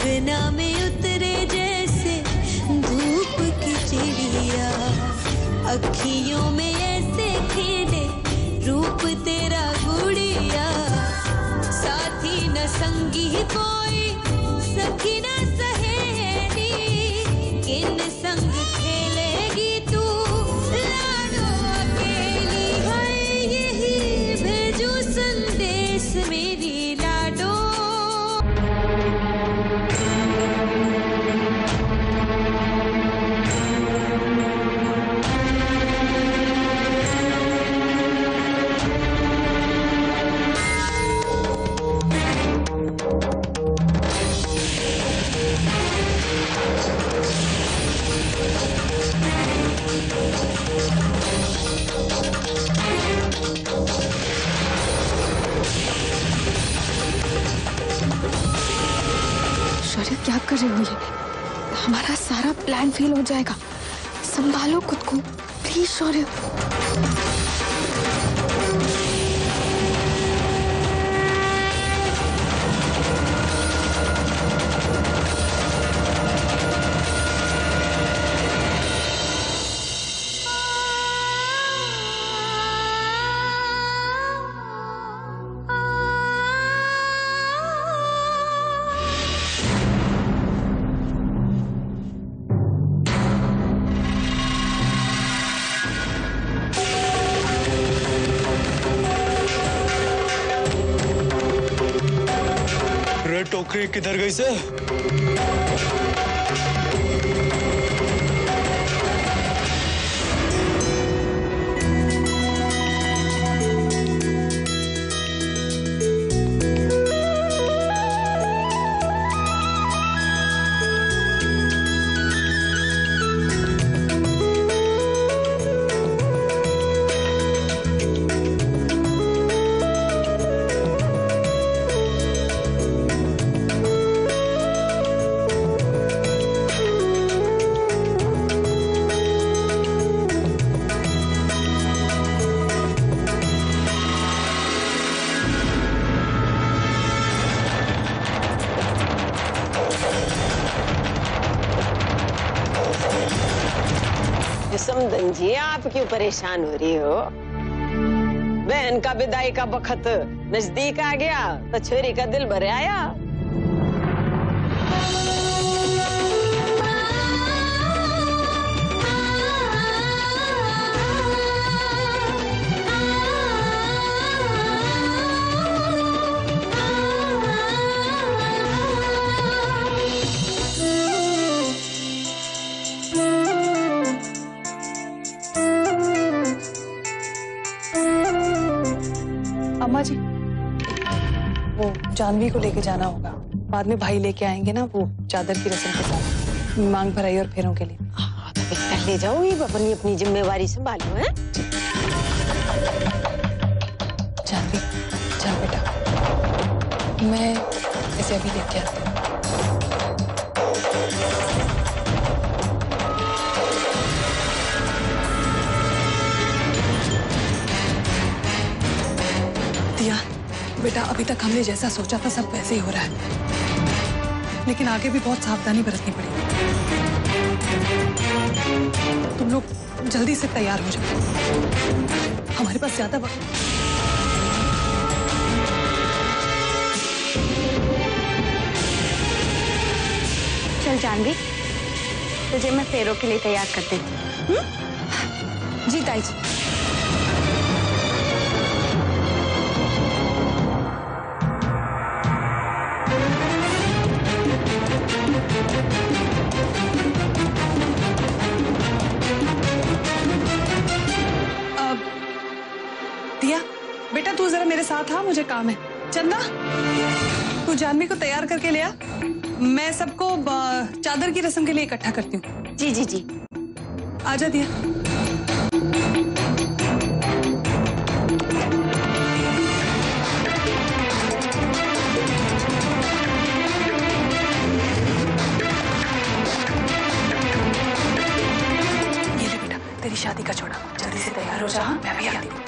अंगना में उतरे जैसे धूप की चिड़िया, अखियों में ऐसे खिले रूप तेरा गुड़िया, साथी न संगी कोई सखी न सहेली, किन संग खेलेगी तू लाडो अकेली, है यही भेजू संदेश मेरी लाडो। शौर्य क्या कर रही हो ये? हमारा सारा प्लान फेल हो जाएगा। संभालो खुद को प्लीज शौर्य। टोकरी किधर गई से? समदन जी, आप क्यों परेशान हो रही हो? बहन का विदाई का वक्त नजदीक आ गया तो छोरी का दिल भर आया। अम्मा जी, वो जानवी को लेके जाना होगा। बाद में भाई लेके आएंगे ना वो चादर की रस्म के साथ, मांग भराई और फेरों के लिए। तो फिर पहले जाऊंगी, अपनी जिम्मेवारी संभालो है। जानवी, चल बेटा, मैं इसे अभी लेके आती हूँ। बेटा, अभी तक हमने जैसा सोचा था सब वैसे ही हो रहा है, लेकिन आगे भी बहुत सावधानी बरतनी पड़ेगी। तुम लोग जल्दी से तैयार हो जाओ, हमारे पास ज्यादा वक्त। चल जानवी, तुझे मैं फेरों के लिए तैयार कर देती हूँ। जी ताई जी। बेटा तू जरा मेरे साथ आ, मुझे काम है। चंदा, तू जानवी को तैयार करके ले आ, मैं सबको चादर की रस्म के लिए इकट्ठा करती हूँ। जी जी जी, आजा दिया। ये ले बेटा, तेरी शादी का जोड़ा, जल्दी से तैयार हो जा, मैं भी आती हूँ।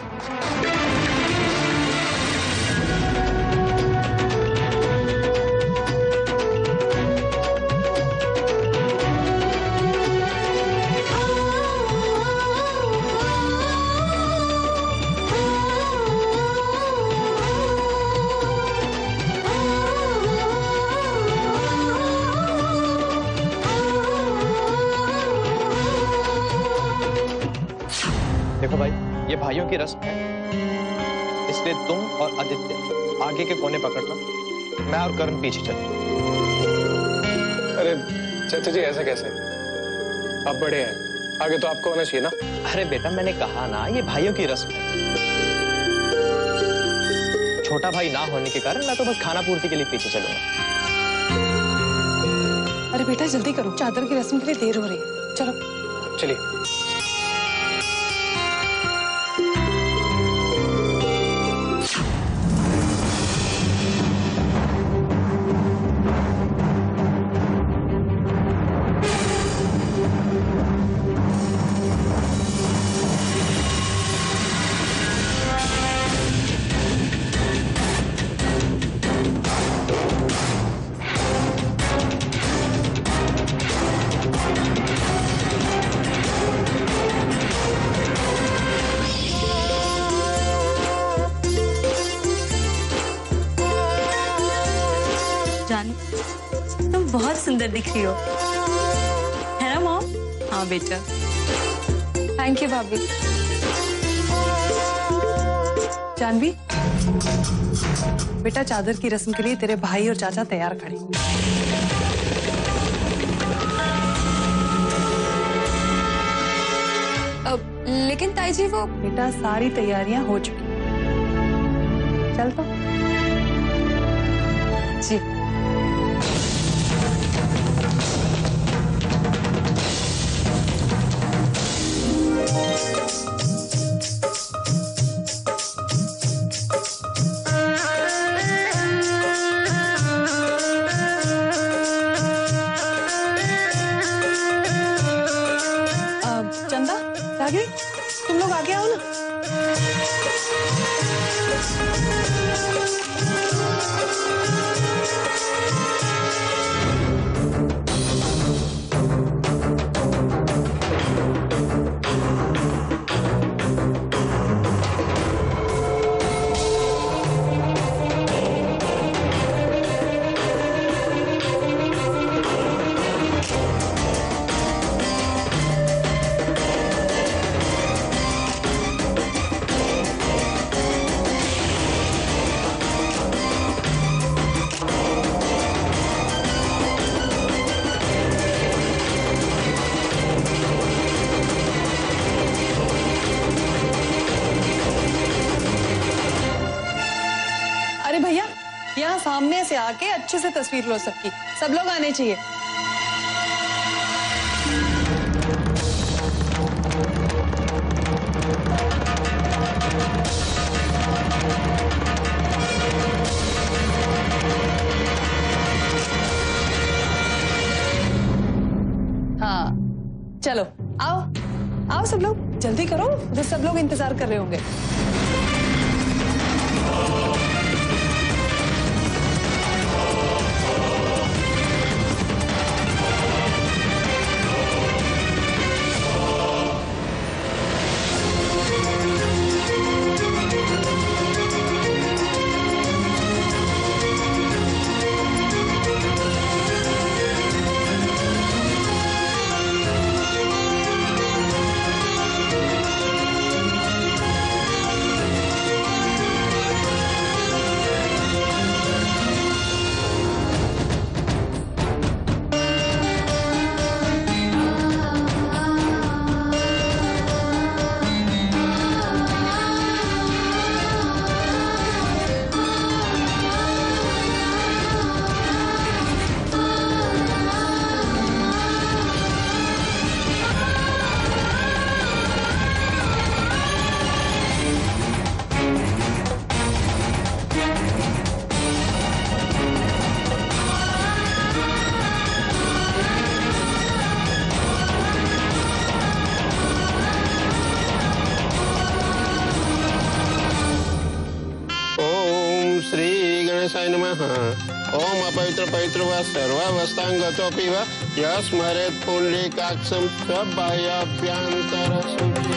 ये भाइयों की रस्म है, इसलिए तुम और आदित्य आगे के कोने पकड़ना, मैं और करण पीछे चलेंगे। अरे चाचा जी ऐसे कैसे? आप बड़े हैं, आगे तो आपको होना चाहिए ना। अरे बेटा मैंने कहा ना ये भाइयों की रस्म है। छोटा भाई ना होने के कारण मैं तो बस खाना पूर्ति के लिए पीछे चलूंगा। अरे बेटा जल्दी करो, चादर की रस्म के लिए देर हो रही है। चलो चलिए। तुम बहुत सुंदर दिख रही हो, है ना मॉम? हाँ बेटा। थैंक यू भाभी। जानवी, बेटा चादर की रस्म के लिए तेरे भाई और चाचा तैयार खड़े। लेकिन ताई जी वो बेटा सारी तैयारियां हो चुकी। चल तो। जी चंदा, रागिनी, तुम लोग आगे आओ ना। अरे भैया, यहाँ सामने से आके अच्छे से तस्वीर लो सबकी। सब लोग आने चाहिए। हाँ चलो आओ आओ सब लोग, जल्दी करो, उधर सब लोग इंतजार कर रहे होंगे। गणेशाय नमः। ओम अपवित्र पवित्र व सर्वावस्थांगतोऽपि वा यः स्मरेत् पुंडरीकाक्षं स्वबाह्याभ्यन्तरशुचिम्।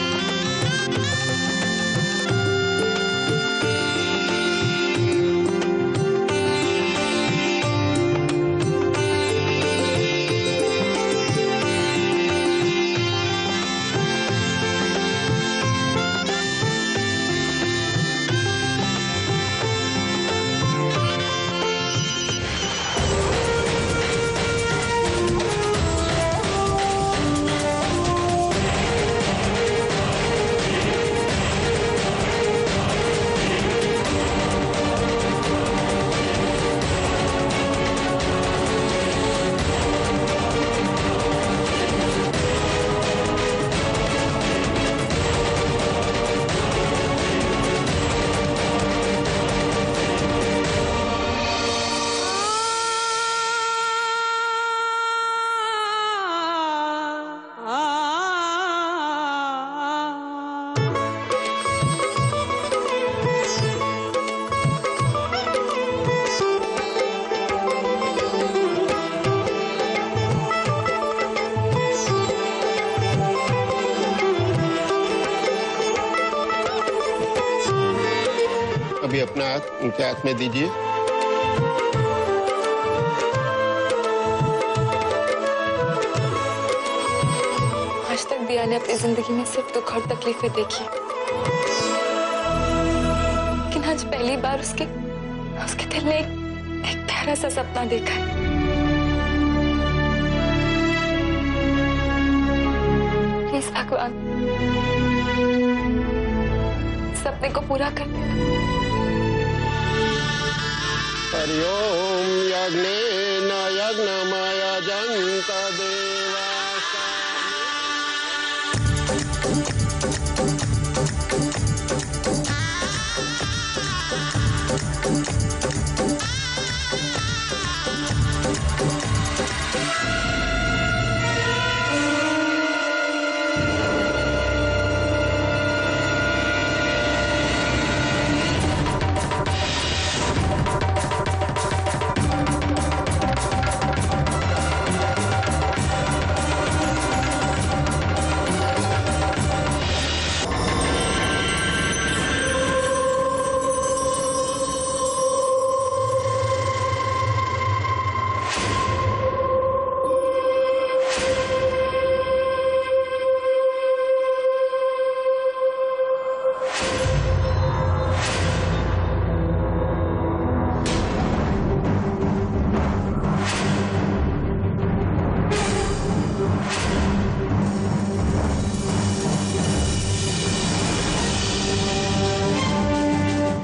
अपना हाथ उनके हाथ में दीजिए। आज तक दिया ने अपनी जिंदगी में सिर्फ दुख और तकलीफें देखी, लेकिन आज पहली बार उसके दिल ने एक प्यारा सा सपना देखा है। प्लीज भगवान सपने को पूरा कर दे। हरिओम यज्ञेन यज्ञमय जन्त देवा।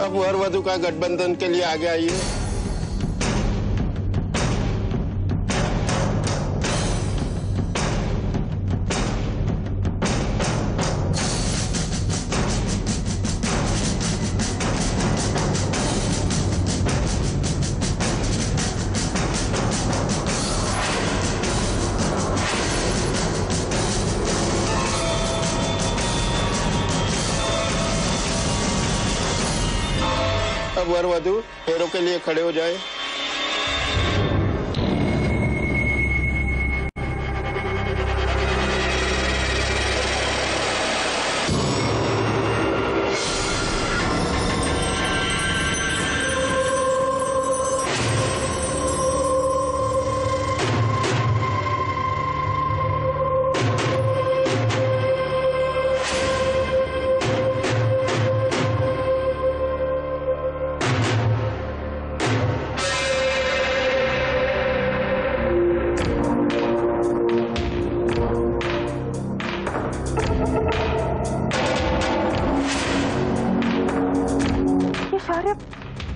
अब वर वधु का गठबंधन के लिए आगे आइए। अब वर वधु फेरों के लिए खड़े हो जाए।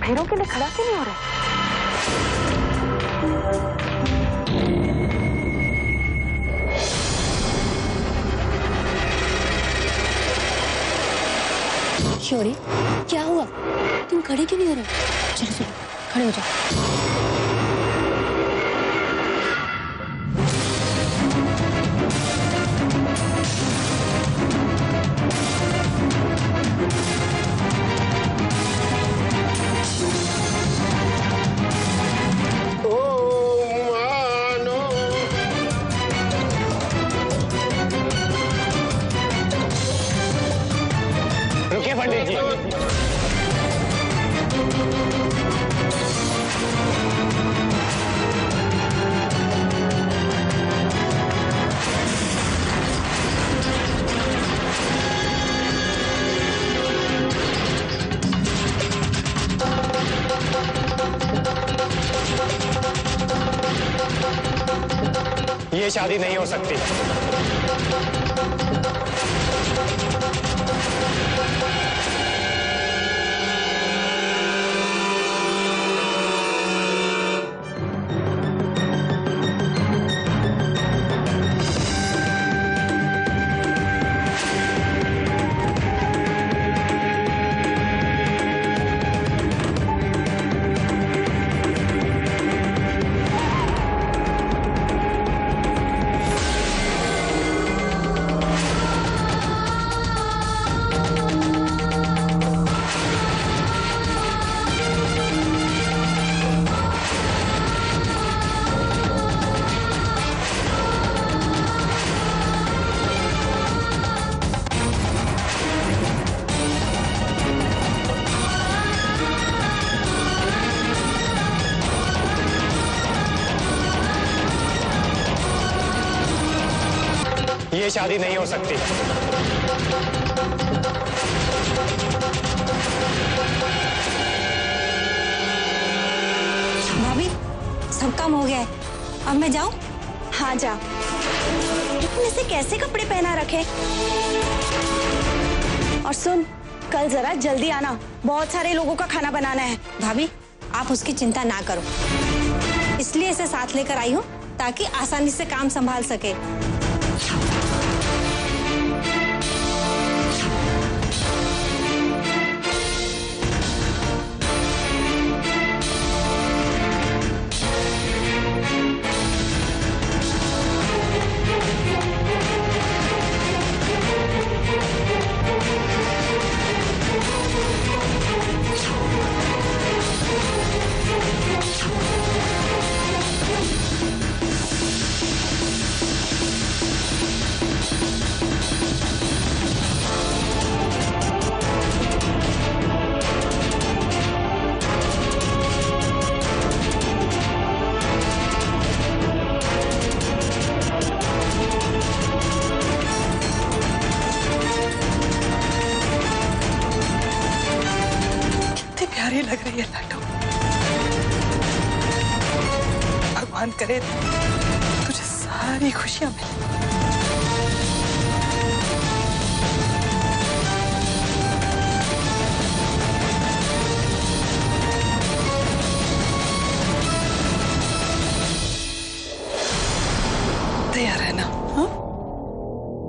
फेरों के लिए खड़ा क्यों नहीं हो रहा? शौर्य, क्या हुआ? तुम खड़े क्यों नहीं हो रहे? चलो चलो खड़े हो जाओ। रुकिए पंडित जी। ये शादी नहीं हो सकती। शादी नहीं हो सकती। भाभी, सब काम हो गया है, अब मैं जाऊं? हाँ जा, लेकिन इसे कैसे कपड़े पहना रखे? और सुन, कल जरा जल्दी आना, बहुत सारे लोगों का खाना बनाना है। भाभी, आप उसकी चिंता ना करो, इसलिए इसे साथ लेकर आई हूँ ताकि आसानी से काम संभाल सके। प्यारी लग रही है लाडो। भगवान करे तुझे सारी खुशियां मिले। तैयार है ना? हाँ?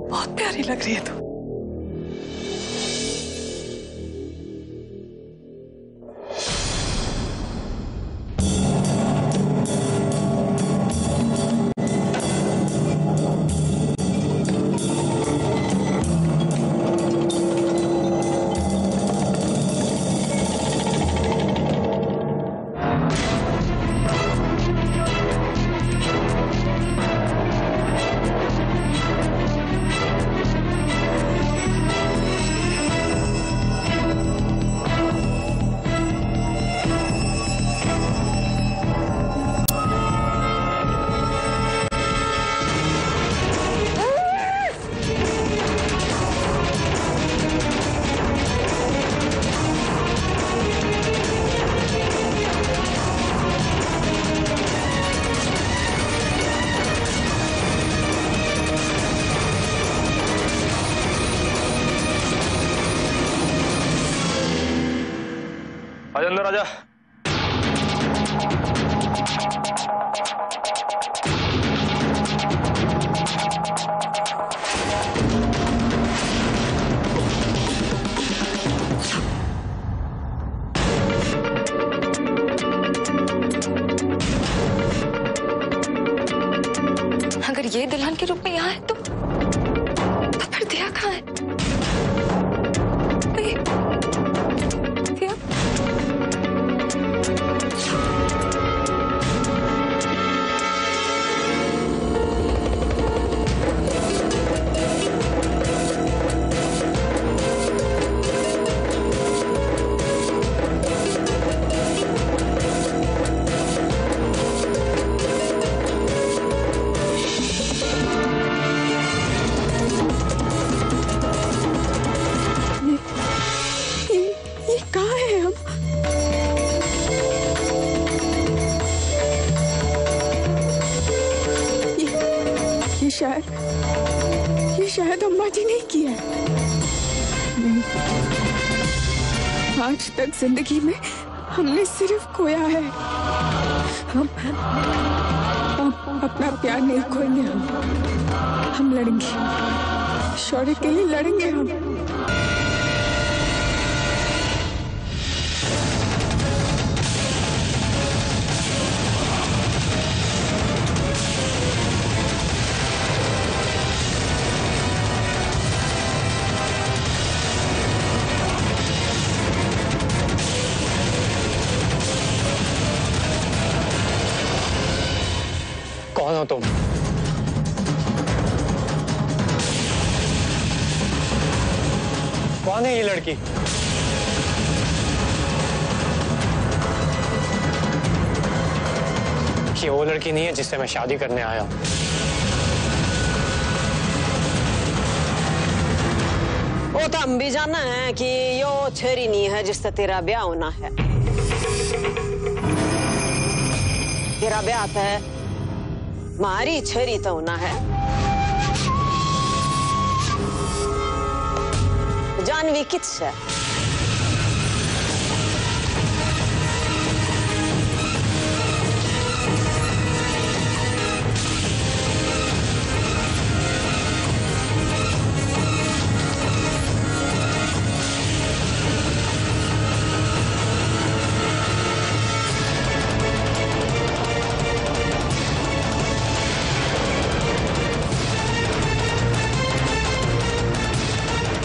बहुत प्यारी लग रही है तू। आजा अंदर आजा। अगर ये दुल्हन के रूप में यहाँ है तो फिर दिया कहाँ है? दिया? ये शायद अम्मा जी ने किया है। नहीं, आज तक जिंदगी में हमने सिर्फ खोया है। हम अपना प्यार नहीं खोएंगे। हम लड़ेंगे, शौर्य के लिए लड़ेंगे हम। कौन हो तुम? कौन है ये लड़की? ये वो लड़की नहीं है जिससे मैं शादी करने आया हूं। वो तो हम भी जानना है कि यो छेरी नहीं है जिससे तेरा ब्याह होना है। तेरा ब्याह है मारी छेरी तो होना है। जानवी किससे?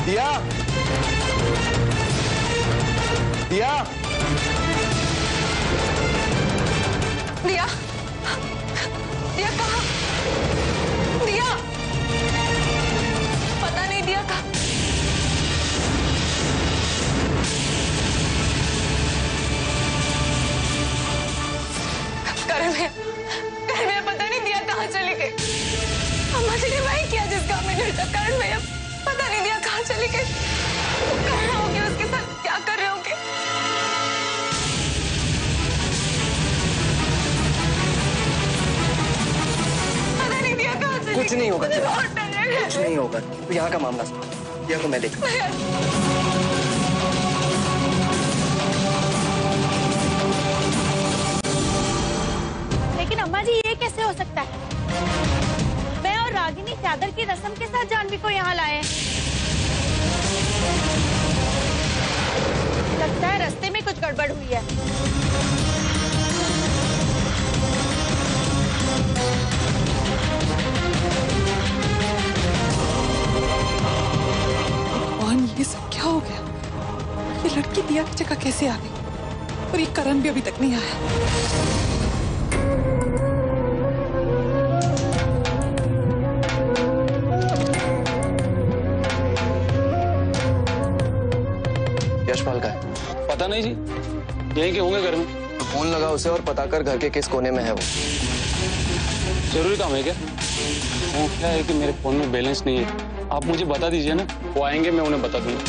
दिया, दिया, दिया, दिया कहाँ? दिया, पता नहीं दिया कहाँ। करण भैया पता नहीं दिया कहाँ चली गई। अम्मा जी ने वही किया जिसका हमें डर था। करण भैया पता नहीं दिया कहाँ चली गई। कहाँ होंगे उसके साथ, क्या कर रहे होंगे? पता नहीं दिया कहाँ चली गई। कुछ नहीं होगा, मुझे बहुत डर लग रहा है। कुछ नहीं होगा। तो यहाँ का मामला सुन, दिया को मैं देख। लेकिन अम्मा जी ये कैसे हो सकता है? मैं और रागिनी चादर की रस्म के साथ जानवी को यहाँ लाए हैं। लगता है रास्ते में कुछ गड़बड़ हुई है। भगवान, ये सब क्या हो गया? ये लड़की दिया की जगह कैसे आ गई? और ये करण भी अभी तक नहीं आया। यशपाल का है? पता नहीं जी, यहीं के होंगे घर में। तो फोन लगा उसे और पता कर घर के किस कोने में है वो। जरूरी काम है क्या? वो क्या है कि मेरे फोन में बैलेंस नहीं है। आप मुझे बता दीजिए ना, वो आएंगे मैं उन्हें बता दूंगा।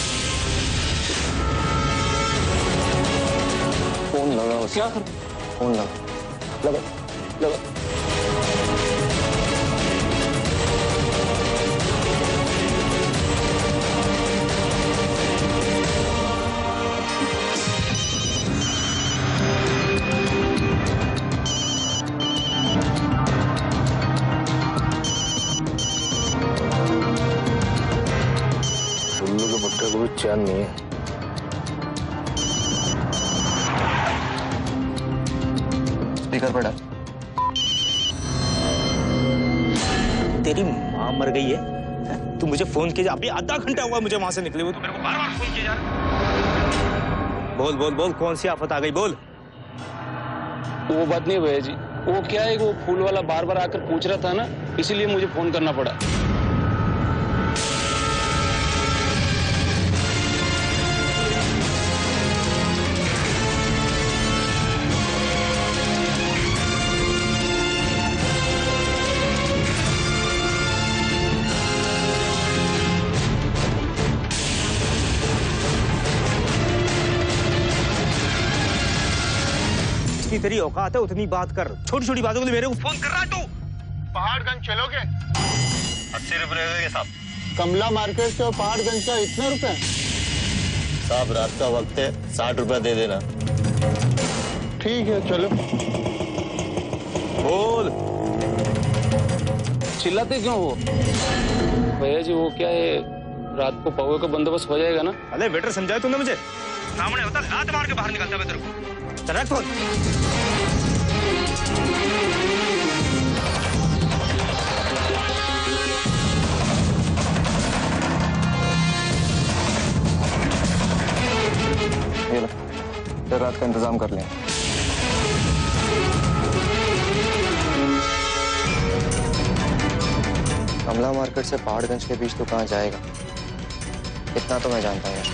फोन लगा उसे। क्या करूं? फोन लगा, लगा, लगा। को भी चैन नहीं है। स्पीकर पर डाल। तेरी माँ मर गई है? तू मुझे फोन किया, अभी आधा घंटा हुआ मुझे वहां से निकले हुए, तो मेरे को बार बार फोन किया जा रहा। बोल बोल बोल, कौन सी आफत आ गई, बोल। वो बात नहीं भैया जी, वो क्या है, वो फूल वाला बार बार आकर पूछ रहा था ना, इसीलिए मुझे फोन करना पड़ा। तेरी औकात है उतनी बात कर, छोटी छोटी बातों के लिए मेरे को फोन कर रहा है तू। पहाड़गंज चलोगे? 80 रुपए साहब। कमला मार्केट से पहाड़गंज का इतने रुपए? साहब रात का वक्त है, 60 रुपया दे देना। ठीक है चलो। बोल। चिल्लाते क्यों हो भैया जी? वो क्या है, रात को पौवे का बंदोबस्त हो जाएगा ना? अरे वेटर समझाया तूने मुझे? सामने होता लात मार के बाहर निकलता मैं तेरे को। चल फोन। ये लो, फिर रात का इंतजाम कर लें। कमला मार्केट से पहाड़गंज के बीच तो कहाँ जाएगा, इतना तो मैं जानता हूँ।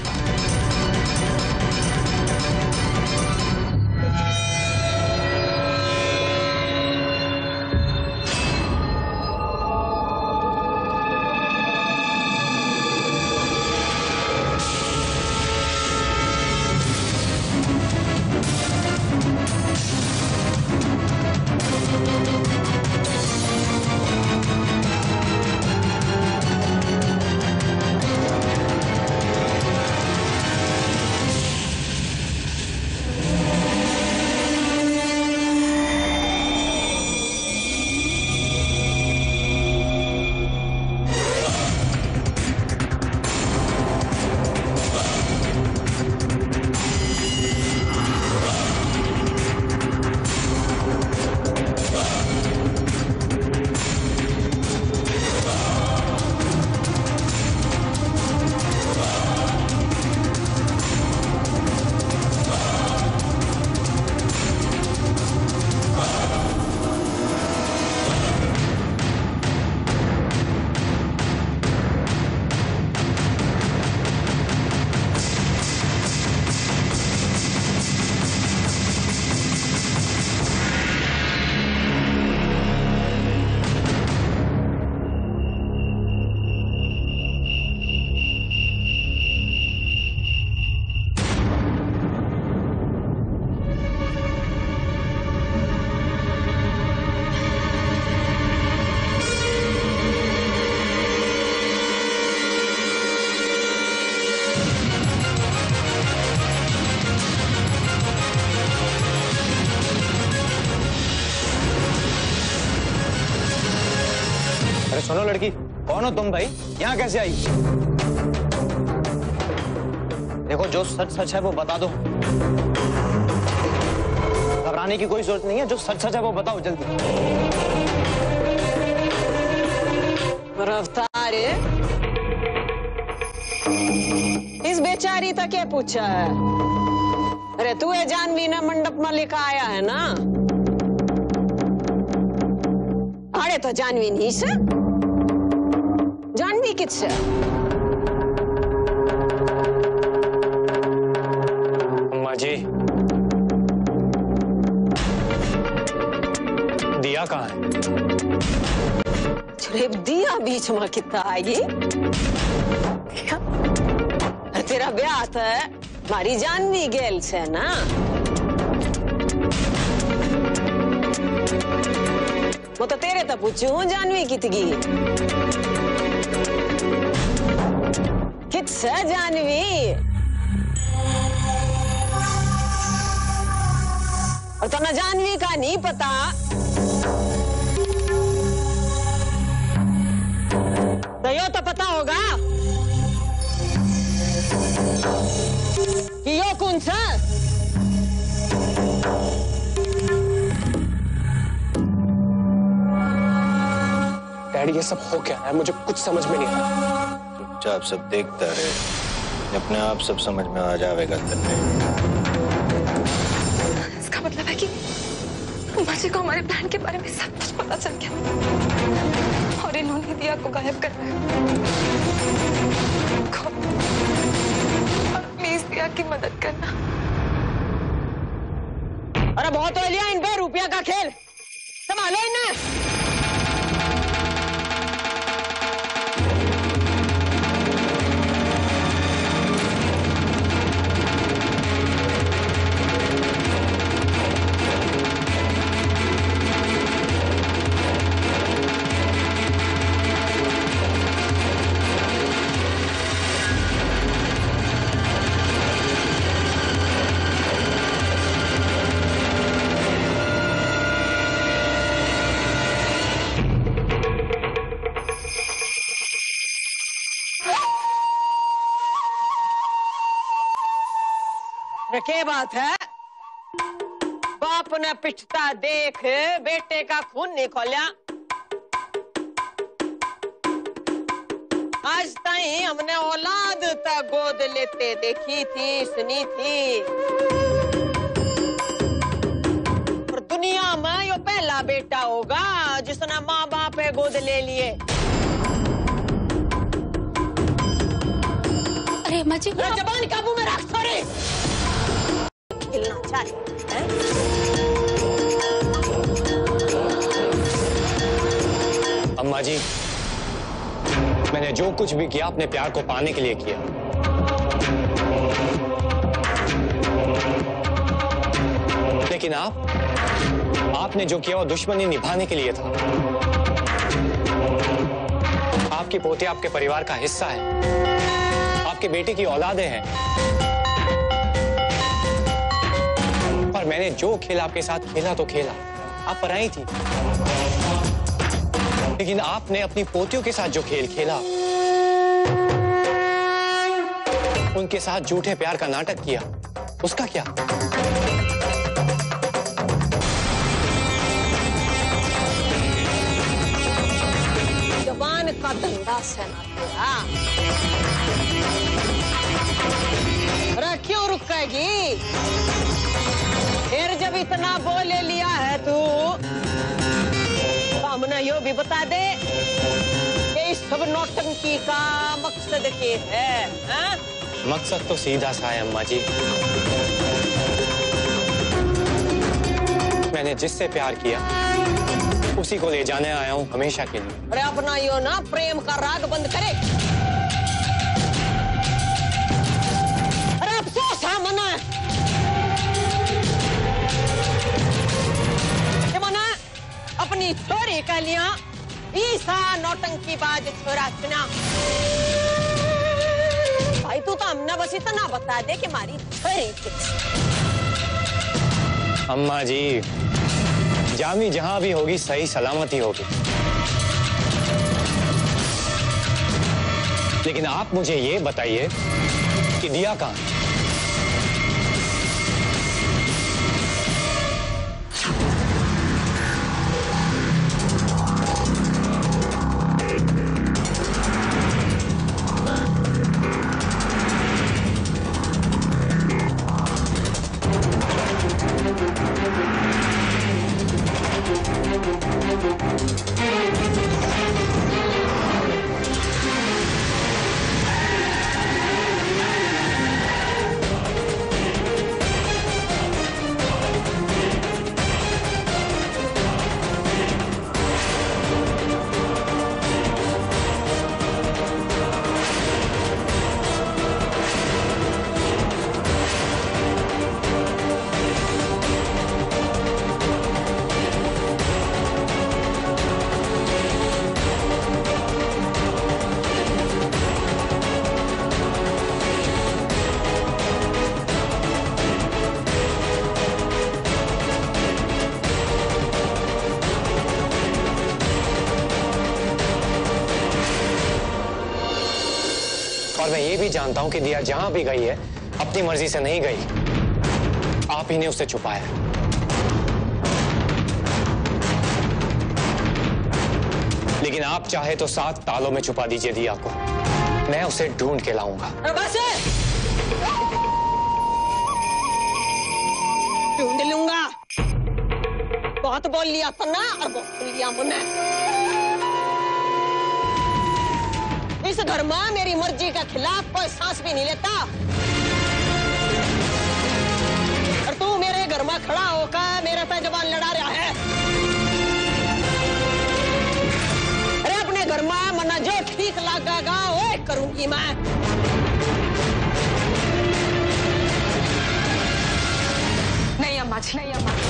सुनो लड़की, कौन हो तुम भाई? यहाँ कैसे आई? देखो जो सच सच है वो बता दो। घबराने की कोई जरूरत नहीं है, जो सच सच है वो बताओ जल्दी। रफ्तार इस बेचारी तक क्या पूछा है? अरे तू ये जानवी ने मंडप में लेकर आया है ना? अरे तो जानवी नहीं से? जानवी किससे? अम्मा जी, दिया कहाँ है? दिया बीच में कितना आएगी? तेरा ब्याह तो हमारी जानवी गेल से ना? वो तो तेरे तो पूछू हूँ जानवी कितगी? कितसे जानवी? और तो ना जानवी का नहीं पता तो यो तो पता होगा कि यो कौन सा? डैडी ये सब हो क्या है? मुझे कुछ समझ में नहीं आ रहा। चुपचाप सब देखता रहे, अपने आप सब समझ में आ जाएगा तेरे। इसका मतलब है कि अम्मा जी को हमारे प्लान के बारे में सब कुछ पता चल गया और इन्होंने दिया को गायब कर प्लीज दिया की मदद करना। अरे बहुत हो लिया इन पे रुपया का खेल, संभालो इन्हें। क्या बात है? बाप ने पिटता देख बेटे का खून नहीं खोला। आज ताई हमने औलाद तक गोद लेते देखी थी, सुनी थी, और दुनिया में यो पहला बेटा होगा जिसने माँ बाप गोद ले लिए। अरे अम्मा जी, जबान काबू में रख। सॉरी, खेलना चाहिए। अम्मा जी, मैंने जो कुछ भी किया अपने प्यार को पाने के लिए किया। लेकिन आपने जो किया वो दुश्मनी निभाने के लिए था। आपकी पोती आपके परिवार का हिस्सा है, आपके बेटे की औलादें हैं, पर मैंने जो खेल आपके साथ खेला तो खेला, आप पराई थी। लेकिन आपने अपनी पोतियों के साथ जो खेल खेला, उनके साथ झूठे प्यार का नाटक किया, उसका क्या? जबान का धंधा से ना तेरा। अरे क्यों रुकेगी? फिर जब इतना बोल लिया है तू, तो हमने यो भी बता दे कि इस सब नौटंकी का मकसद क्या है? हा? मकसद तो सीधा सा है अम्मा जी। मैंने जिससे प्यार किया उसी को ले जाने आया हूँ हमेशा के लिए। अरे अपना यो ना प्रेम का राग बंद करे। अरे अफसोस है मना, अपनी छोरी का लिया ईसा नौटंकी बाज छोरा चुना। भाई तू तो हमने बस इतना बता दे कि हमारी छोरी किस। अम्मा जी, जामी जहां भी होगी सही सलामती होगी। लेकिन आप मुझे ये बताइए कि दिया कहाँ है? और मैं ये भी जानता हूं कि दिया जहां भी गई है अपनी मर्जी से नहीं गई, आप ही ने उसे छुपाया। लेकिन आप चाहे तो 7 तालों में छुपा दीजिए दिया को, मैं उसे ढूंढ के लाऊंगा। बस ढूंढ लूंगा। बहुत बोल लिया था ना, और बहुत बोल लिया मुन्ना। इस घर में मेरी मर्जी के खिलाफ कोई सांस भी नहीं लेता। और तू मेरे घर में खड़ा होकर मेरे पे जबान लड़ा रहा है। अरे अपने घर में मना जो ठीक लगेगा वो करूंगी मैं। नहीं अम्मा जी, नहीं अम्मा जी।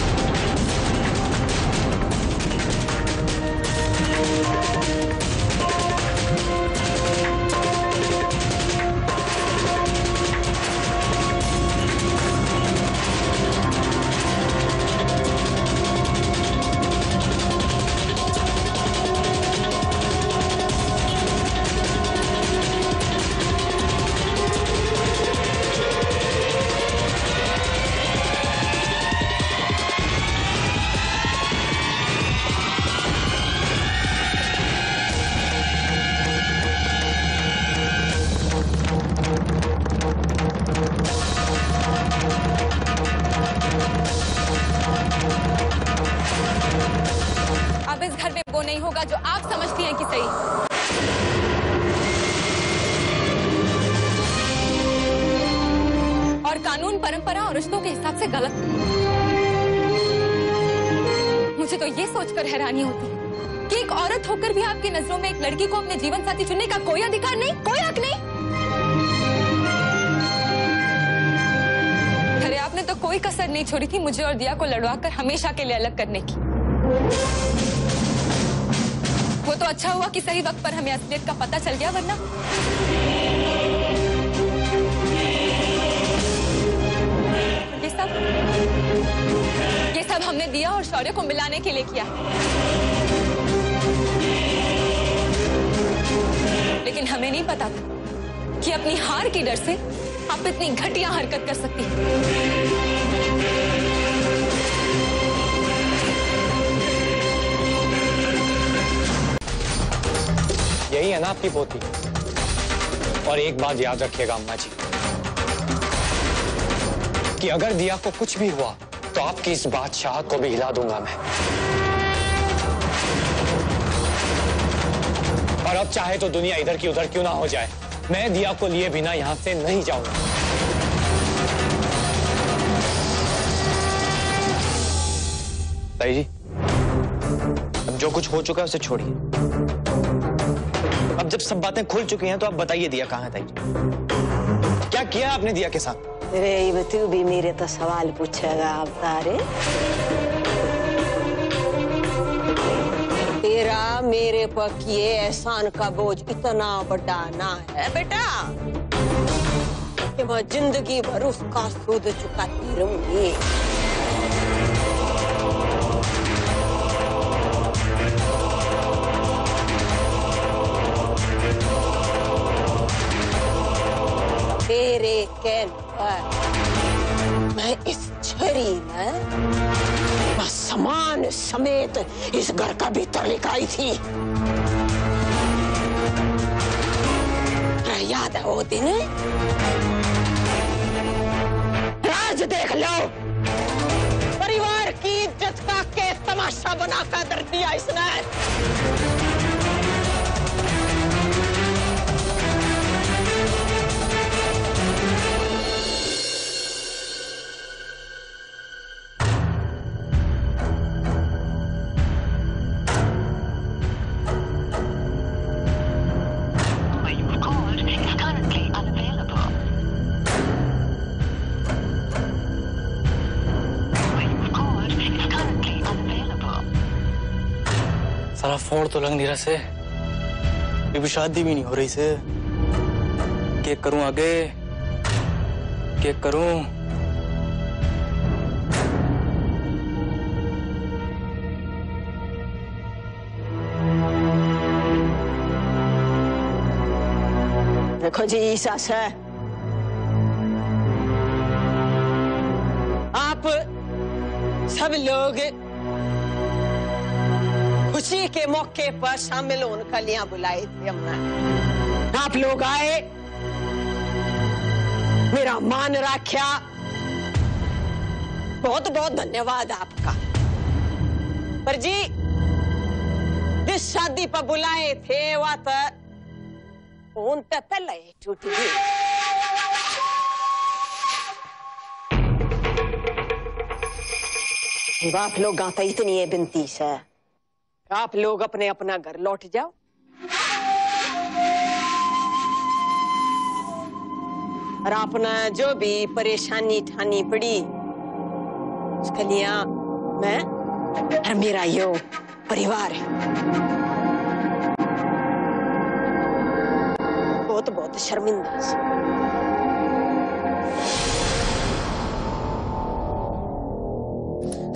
अब इस घर में वो नहीं होगा जो आप समझती हैं कि सही। और कानून, परंपरा और रिश्तों के हिसाब से गलत। मुझे तो ये सोचकर हैरानी होती है कि एक औरत होकर भी आपकी नजरों में एक लड़की को अपने जीवन साथी चुनने का कोई अधिकार नहीं, कोई हक नहीं। अरे आपने तो कोई कसर नहीं छोड़ी थी मुझे और दिया को लड़वाकर हमेशा के लिए अलग करने की। वो तो अच्छा हुआ कि सही वक्त पर हमें असलियत का पता चल गया, वरना ये सब हमने दिया और शौर्य को मिलाने के लिए किया। लेकिन हमें नहीं पता था कि अपनी हार की डर से आप इतनी घटिया हरकत कर सकती हैं। यही है ना आपकी पोती। और एक बात याद रखिएगा अम्मा जी, कि अगर दिया को कुछ भी हुआ तो आपकी इस बादशाह को भी हिला दूंगा मैं। और अब चाहे तो दुनिया इधर की उधर क्यों ना हो जाए, मैं दिया को लिए बिना यहां से नहीं जाऊंगा। ताई जी, अब जो कुछ हो चुका है उसे छोड़िए। अब जब सब बातें खुल चुकी हैं तो आप बताइए दिया कहाँ है ताई जी? क्या किया आपने दिया के साथ? अरे तू भी मेरे तो सवाल पूछेगा अवतारे। तेरा मेरे पर किए एहसान का बोझ इतना बड़ा ना है बेटा कि मैं जिंदगी भर उसका सूद चुकाती रहूंगी। अपने समेत इस घर का भीतर लेकर आई थी। याद है वो दिन? राज देख लो, परिवार की इज्जत का के तमाशा बनाकर दर दिया इसने। सारा फोन तो लग नहीं रहा से, ये भी शादी भी नहीं हो रही से। क्या करूं आगे, क्या करूं? देखो जी सास है, आप सब लोग खुशी के मौके पर शामिल होने के लिए बुलाए थे हमने। आप लोग आए, मेरा मान रखा, बहुत बहुत धन्यवाद आपका। पर जी जिस शादी पर बुलाए थे वह तो उन तक पहले ही टूट गई। आप लोग गाता इतनी है बिनती से, आप लोग अपने अपना घर लौट जाओ। और आपने जो भी परेशानी ठानी पड़ी उसके लिए मैं और मेरा यो परिवार है बहुत बहुत शर्मिंदा से।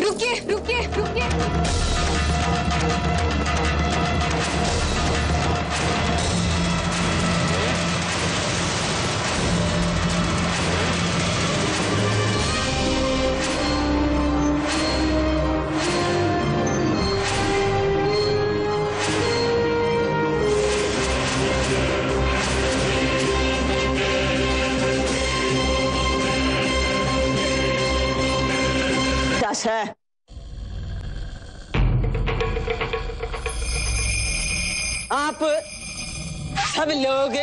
रुकिए रुकिए रुकिए, है आप सब लोग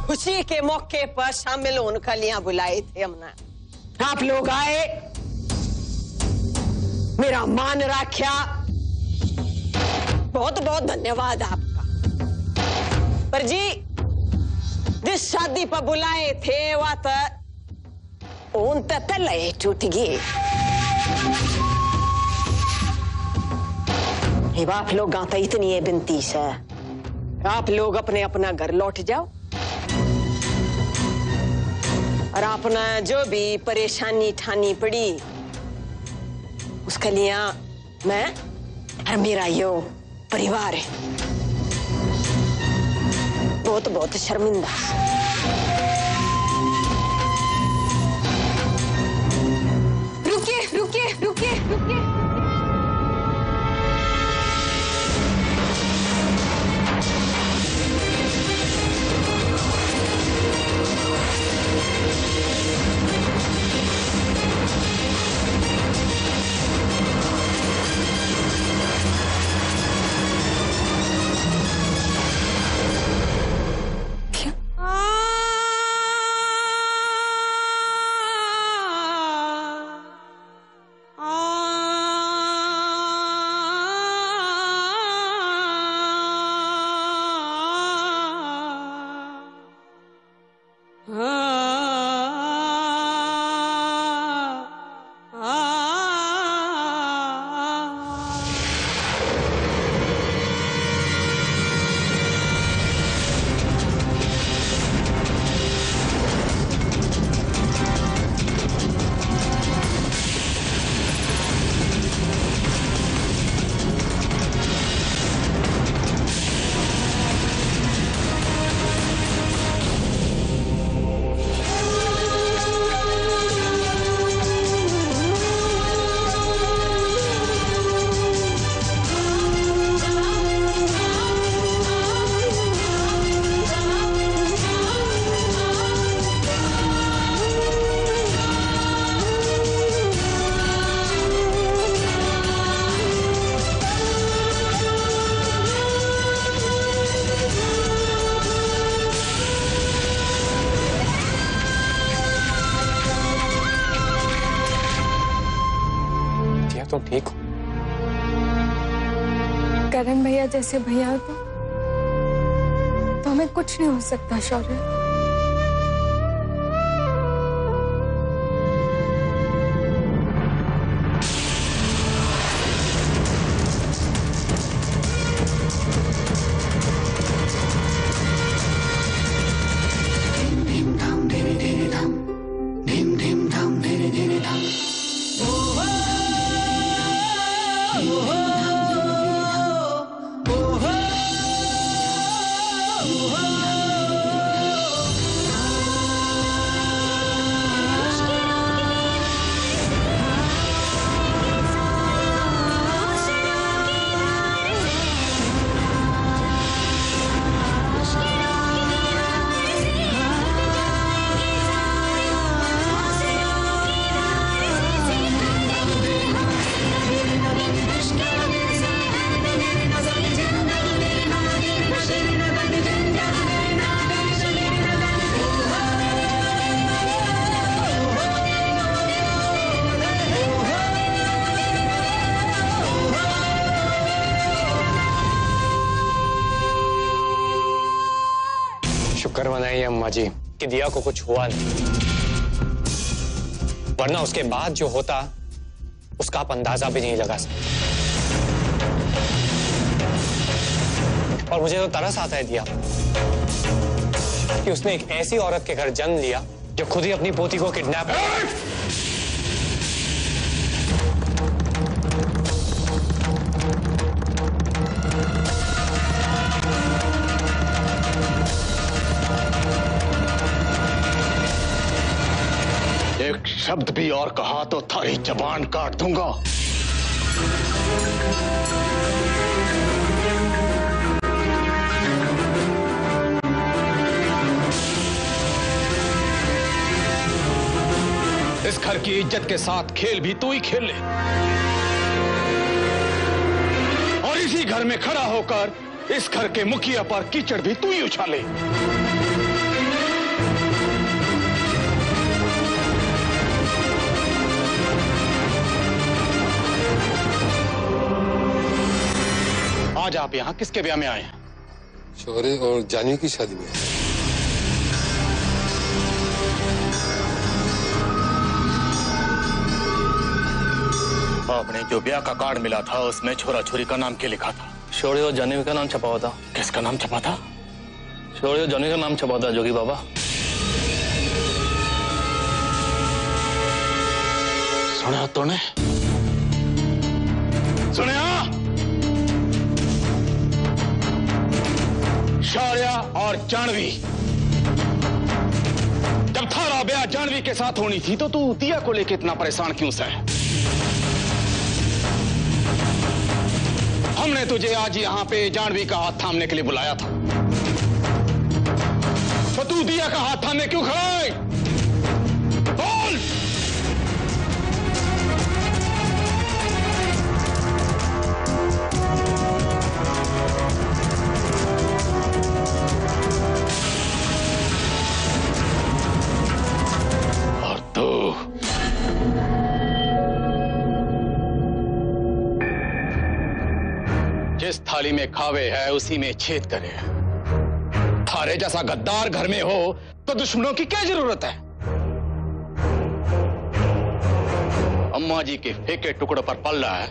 खुशी के मौके पर शामिल होने के लिए बुलाए थे हमने। आप लोग आए, मेरा मान रखा, बहुत बहुत धन्यवाद आपका। पर जी जिस शादी पर बुलाए थे वह तो उन तक पहले ही टूट गई। आप लोग गाता इतनी है बिनती से, आप लोग अपने अपना घर लौट जाओ। और आपने जो भी परेशानी ठानी पड़ी उसके लिए मैं और मेरा यो परिवार है बहुत बहुत शर्मिंदा। रुकिए रुकिए रुकिए रुकिए, तो ठीक हो? करण भैया जैसे भैया हो तो हमें कुछ नहीं हो सकता शौर्य। शुक्र मनाइए अम्मा जी कि दिया को कुछ हुआ नहीं, वरना उसके बाद जो होता उसका आप अंदाजा भी नहीं लगा सकते। और मुझे तो तरस आता है दिया कि उसने एक ऐसी औरत के घर जन्म लिया जो खुद ही अपनी पोती को किडनैप कर। एक शब्द भी और कहा तो थारी जबान काट दूंगा। इस घर की इज्जत के साथ खेल भी तू ही खेल ले, और इसी घर में खड़ा होकर इस घर के मुखिया पर कीचड़ भी तू ही उछाले। आज आप यहाँ किसके ब्याह में आए हैं? शौर्य और जानी की शादी में। आपने जो ब्याह का कार्ड मिला था उसमें छोरा छोरी का नाम क्या लिखा था? शौर्य और जाह्नवी का नाम छपा हुआ था। किसका नाम छपा था? शौर्य और जाह्नवी का नाम छपा था जोगी बाबा। सुना तूने? सुना? शौर्य और जाह्नवी, जब थारा ब्याह जाह्नवी के साथ होनी थी तो तू दिया को लेकर इतना परेशान क्यों सा है? हमने तुझे आज यहां पे जाह्नवी का हाथ थामने के लिए बुलाया था, तो तू दिया का हाथ थामने क्यों खड़ा है? बोल! और तू जिस थाली में खावे है उसी में छेद करे। थारे जैसा गद्दार घर में हो तो दुश्मनों की क्या जरूरत है? अम्मा जी के फेंके टुकड़ों पर पल रहा है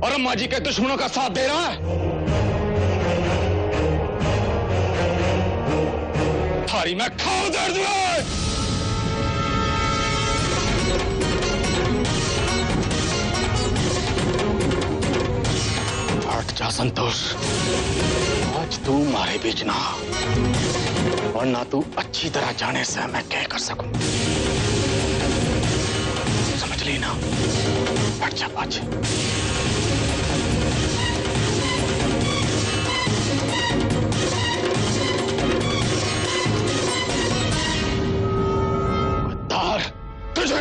और अम्मा जी के दुश्मनों का साथ दे रहा है। थारी में खाओ दर्द है। हट जा संतोष, आज तू मारे बीच ना, वरना तू अच्छी तरह जाने से मैं क्या कर सकूं। समझ ली ना? हट जा पाछे। गद्दार, तुझे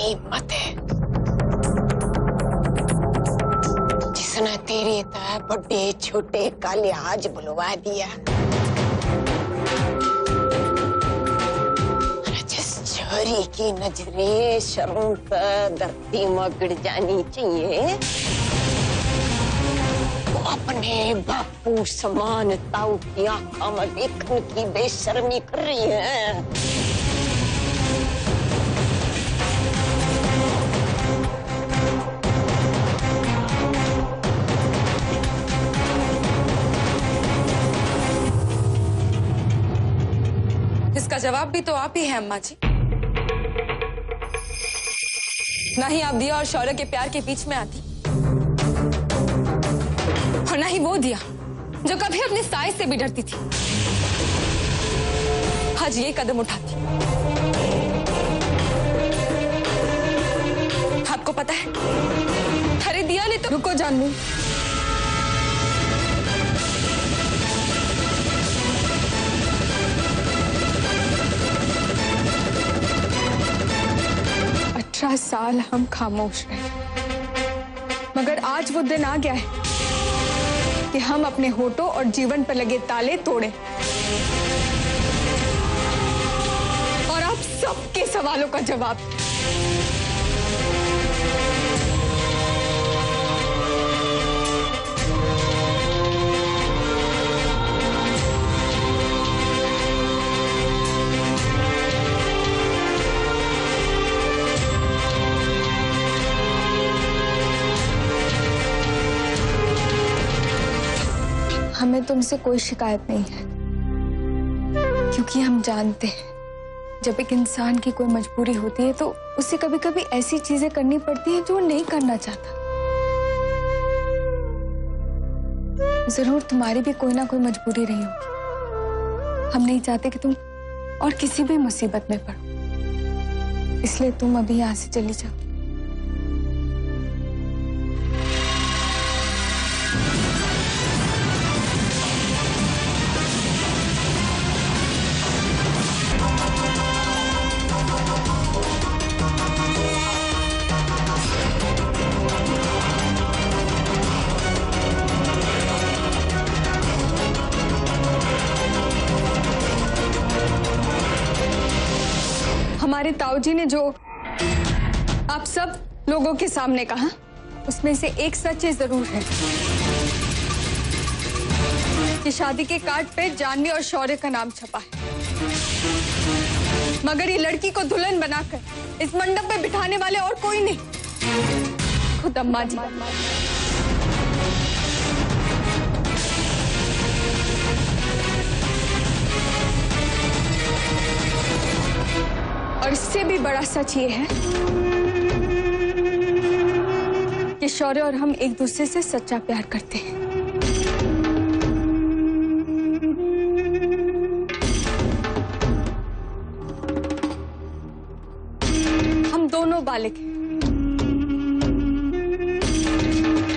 हिम्मत है जिसने तेरी तरह बड़े छोटे का लिहाज बुलवा दिया। जिस छोरी की नजरें शर्म पर धरती में गिर जानी चाहिए, वो अपने बापू समान ताऊ की आंखों में देखने की बेशर्मी कर रही है। इसका जवाब भी तो आप ही है अम्मा जी। ना ही आप दिया और शौर्य के प्यार के बीच में आती, और ना ही वो दिया जो कभी अपने साए से भी डरती थी आज ये कदम उठाती। आपको पता है, अरे दिया ने तो। रुको जानवी, साल हम खामोश रहे, मगर आज वो दिन आ गया है कि हम अपने होठों और जीवन पर लगे ताले तोड़े और आप सबके सवालों का जवाब। हमें तुमसे कोई शिकायत नहीं है, क्योंकि हम जानते हैं जब एक इंसान की कोई मजबूरी होती है तो उसे कभी कभी ऐसी चीजें करनी पड़ती हैं जो वो नहीं करना चाहता। जरूर तुम्हारी भी कोई ना कोई मजबूरी रही होगी। हम नहीं चाहते कि तुम और किसी भी मुसीबत में पड़ो, इसलिए तुम अभी यहाँ से चली जाओ। हमारे ताऊजी ने जो आप सब लोगों के सामने कहा, उसमें से एक सच जरूर है कि शादी के कार्ड पे जानवी और शौर्य का नाम छपा है, मगर ये लड़की को दुल्हन बनाकर इस मंडप पे बिठाने वाले और कोई नहीं, खुद अम्मा जी। और इससे भी बड़ा सच ये है कि शौर्य और हम एक दूसरे से सच्चा प्यार करते हैं। हम दोनों बालिग हैं।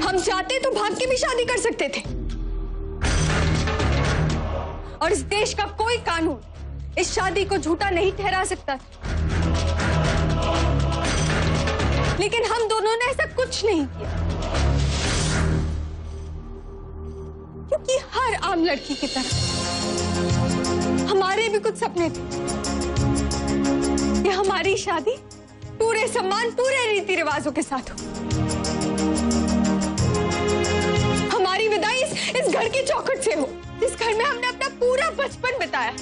हम चाहते तो भाग के भी शादी कर सकते थे, और इस देश का कोई कानून इस शादी को झूठा नहीं ठहरा सकता था। लेकिन हम दोनों ने ऐसा कुछ नहीं किया, क्योंकि हर आम लड़की की तरह हमारे भी कुछ सपने थे कि हमारी शादी पूरे सम्मान, पूरे रीति रिवाजों के साथ हो। हमारी विदाई इस घर की चौखट से हो, जिस घर में हमने अपना पूरा बचपन बिताया।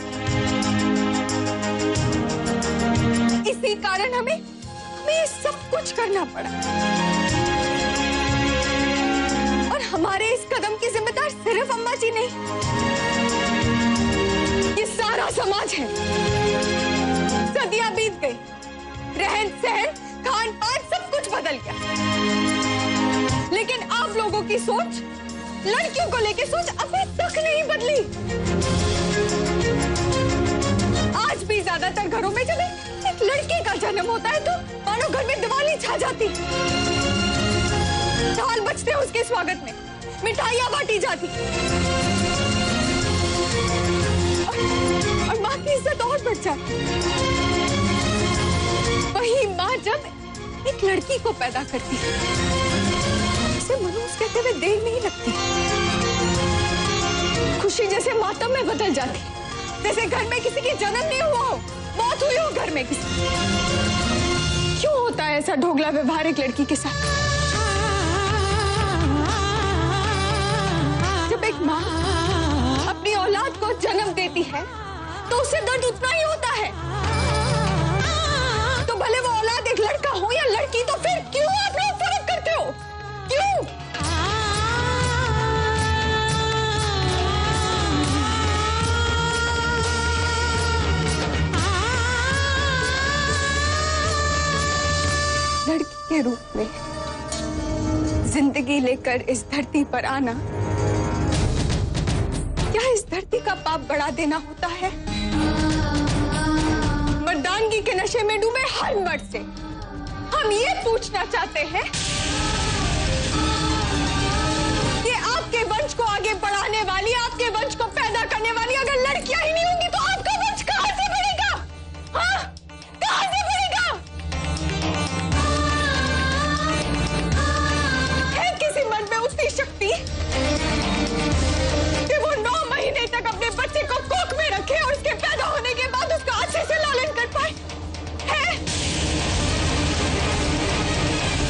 इसी कारण हमें ये सब कुछ करना पड़ा, और हमारे इस कदम की जिम्मेदार सिर्फ अम्मा जी नहीं, ये सारा समाज है। सदियां बीत गई, रहन सहन, खान पान सब कुछ बदल गया, लेकिन आप लोगों की सोच, लड़कियों को लेकर सोच अभी तक नहीं बदली। आज भी ज्यादातर घरों में जब एक लड़के का जन्म होता है तो मानो घर में दिवाली छा जाती, ढोल बजते हैं उसके स्वागत में, मिठाइयां बांटी जाती, और माँ की इज्जत और बढ़ जाती। वही माँ जब एक लड़की को पैदा करती है, उसे मनोज कहते हुए देर नहीं लगती। खुशी जैसे मातम में बदल जाती, जैसे घर में किसी की जन्म नहीं हुआ हो, मौत हुई हो घर में किसी। क्यों होता है ऐसा ढोगला व्यवहार एक लड़की के साथ? जब एक माँ अपनी औलाद को जन्म देती है तो उसे दर्द उतना ही होता है। तो भले वो औलाद एक लड़का हो या लड़की, तो फिर क्यों आप लोग फर्क करते हो? क्यों? लड़की के रूप में जिंदगी लेकर इस धरती पर आना क्या इस धरती का पाप बढ़ा देना होता है? मर्दानगी के नशे में डूबे हर मर्द से हम ये पूछना चाहते हैं कि आपके वंश को आगे बढ़ाने वाली, आपके वंश को पैदा करने वाली अगर लड़कियां ही नहीं होंगी तो आपका वंश कहां से बढ़ेगा? हाँ? कहां से बढ़ेगा? है किसी मर्द में उतनी शक्ति कि वो 9 महीने तक अपने बच्चे को कोख में रखे और उसके पैदा होने के बाद उसका अच्छे से लालन कर पाए? है?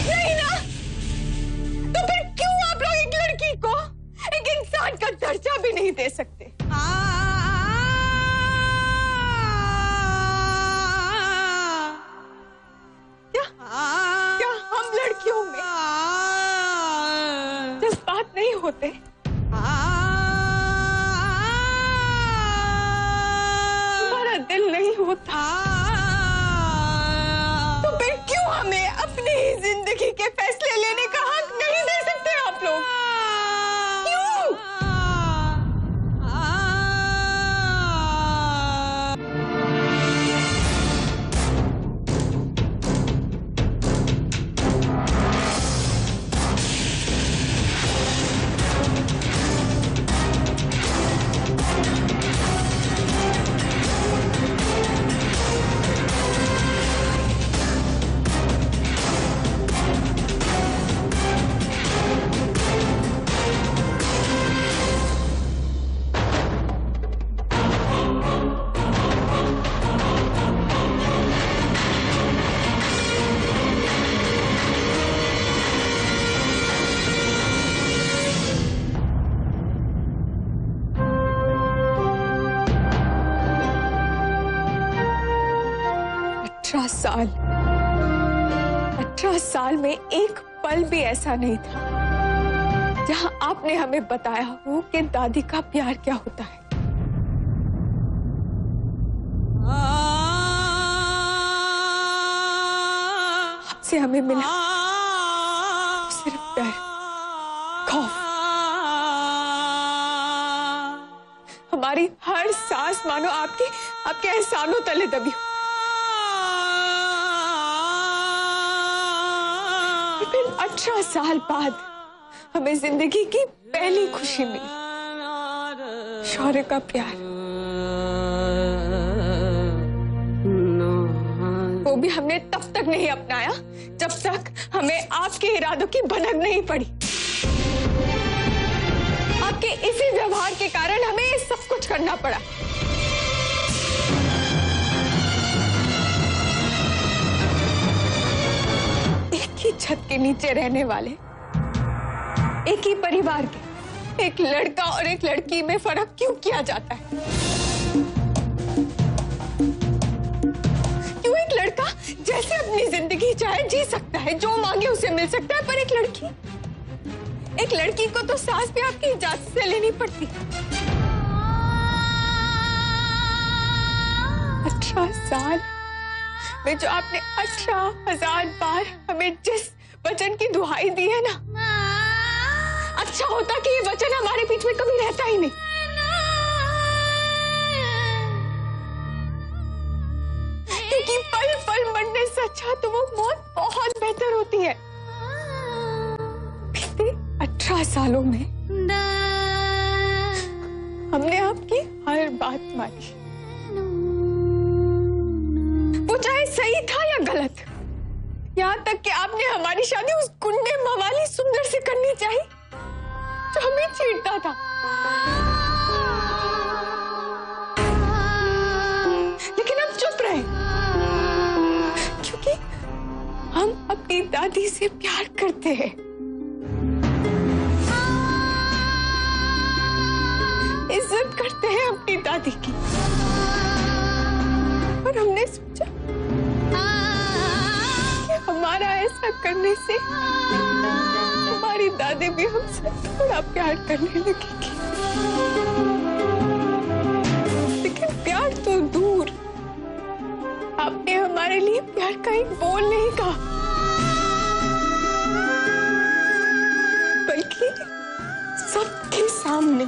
नहीं ना? तो फिर क्यों आप लोग एक लड़की को एक इंसान का दर्जा भी नहीं दे सकते? क्या हम लड़कियों में जज्बात नहीं होते? हमारा दिल नहीं होता? तो फिर क्यों हमें अपनी ही जिंदगी के फैसले लेने का हक नहीं दे सकते आप लोग? क्यों? साल 18 साल में एक पल भी ऐसा नहीं था जहां आपने हमें बताया हो कि दादी का प्यार क्या होता है। आपसे हमें मिला सिर्फ डर, खौफ। हमारी हर सांस मानो आपके एहसानों तले दबी हो। फिर 18 साल बाद हमें जिंदगी की पहली खुशी मिली, शौर्य का प्यार। वो भी हमने तब तक नहीं अपनाया जब तक हमें आपके इरादों की भनक नहीं पड़ी। आपके इसी व्यवहार के कारण हमें सब कुछ करना पड़ा। एक ही छत के नीचे रहने वाले, एक ही परिवार के एक लड़का और एक लड़की में फर्क क्यों किया जाता है? क्यों एक लड़का जैसे अपनी जिंदगी चाहे जी सकता है, जो मांगे उसे मिल सकता है, पर एक लड़की को तो सांस भी आपकी इजाजत से लेनी पड़ती। 18 साल में जो आपने 18,000 बार हमें जिस वचन की दुहाई दी है ना, अच्छा होता कि ये वचन हमारे बीच में कभी रहता ही नहीं। क्योंकि पल पल मरने से अच्छा तो वो मौत बहुत बेहतर होती है। पिछले 18 सालों में हमने आपकी हर बात मानी, वो चाहे सही था या गलत। याद तक कि आपने हमारी शादी उस गुंडे मवाली सुंदर से करनी चाहिए जो हमें छेड़ता था। लेकिन हम चुप रहे क्योंकि हम अपनी दादी से प्यार करते हैं। इज्जत करते हैं अपनी दादी की। और हमने सोचा कि हमारा ऐसा करने से हमारी दादी भी हमसे थोड़ा प्यार करने लगेगी। लेकिन प्यार तो दूर, आपने हमारे लिए प्यार का एक बोल नहीं कहा, बल्कि सबके सामने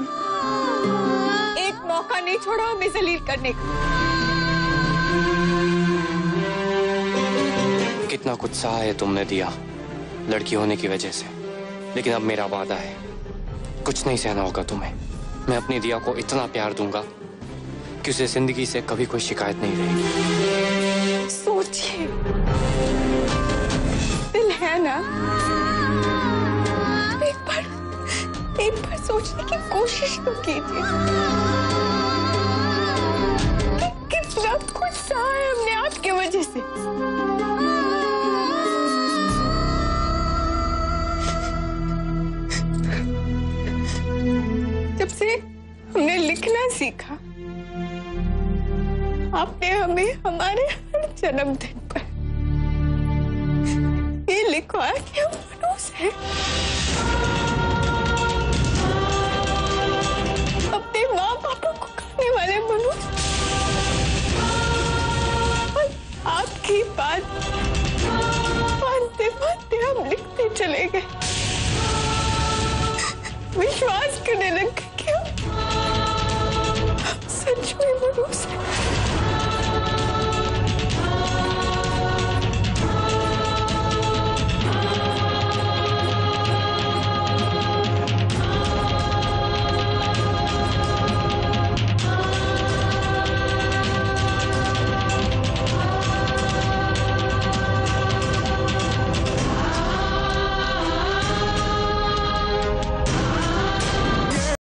एक मौका नहीं छोड़ा हमें जलील करने का। कितना कुछ सहा है तुमने दिया लड़की होने की वजह से, लेकिन अब मेरा वादा है कुछ नहीं सहना होगा तुम्हें। मैं अपनी दिया को इतना प्यार दूंगा कि उसे जिंदगी से कभी कोई शिकायत नहीं रहेगी। सोचिए, दिल है ना, एक बार सोचने की कोशिश तो कीजिए कि कितना कुछ सहा है हमने आपकी वजह से। जब से हमने लिखना सीखा, आपने हमें हमारे हर जन्मदिन पर ये लिखवाया कि हम मनोज हैं। अपने माँ पापा को खाने वाले मनोज। और आपकी बात मानते मानते हम लिखते चले गए, विश्वास करने लगे